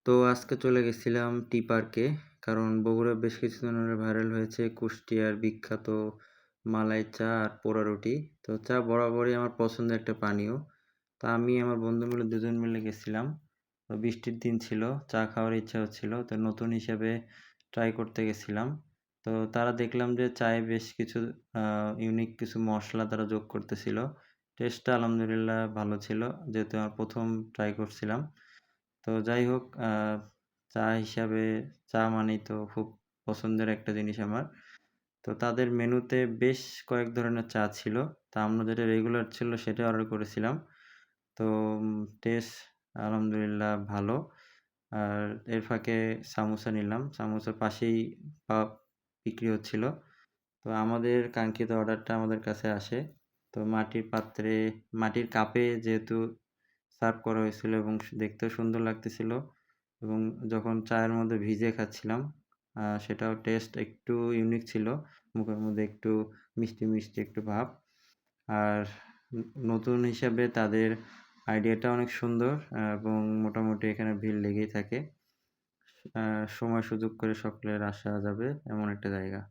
তো আজকে চলে গেছিলাম টি পার্কে। কারণ বগুড়া বেশ কিছুদিন ধরে ভাইরাল হয়েছে কুষ্টিয়ার বিখ্যাত মালাই চা আর পোড়া রুটি। তো চা বরাবরই আমার পছন্দের একটা পানীয়। তো আমি আমার বন্ধু মিলে দুজন মিলে গেছিলাম। তো বৃষ্টির দিন ছিল, চা খাওয়ার ইচ্ছা হচ্ছিল। তো নতুন হিসেবে ট্রাই করতে গেছিলাম। তো তারা দেখলাম যে চায়ে বেশ কিছু ইউনিক কিছু মসলা তারা যোগ করতেছিল। টেস্টটা আলহামদুলিল্লাহ ভালো ছিল। যেহেতু আমার ১ম ট্রাই করছিলাম। তো যাই হোক চা হিসাবে চা মানেই তো খুব পছন্দের একটা জিনিস আমার। তো তাদের মেনুতে বেশ কয়েক ধরনের চা ছিল। তা আমরা যেটা রেগুলার ছিল সেটাই অর্ডার করেছিলাম। তো টেস্ট আলহামদুলিল্লাহ ভালো। আর এর ফাঁকে সামোসা নিলাম। সামোসার পাশেই পাব বিক্রি হচ্ছিল। তো আমাদের কাঙ্ক্ষিত অর্ডারটা আমাদের কাছে আসে। তো মাটির পাত্রে, মাটির কাপে যেহেতু সার্ভ করা হয়েছিল এবং দেখতেও সুন্দর লাগতেছিল এবং যখন চায়ের মধ্যে ভিজিয়ে খাচ্ছিলাম সেটাও টেস্ট একটু ইউনিক ছিল। মুখের মধ্যে একটু মিষ্টি, মিষ্টি একটু ভাব। আর নতুন হিসাবে তাদের আইডিয়াটা অনেক সুন্দর এবং মোটামুটি এখানে ভিড় লেগেই থাকে। সময় সুযোগ করে সকলের আসা যাবে এমন একটা জায়গা।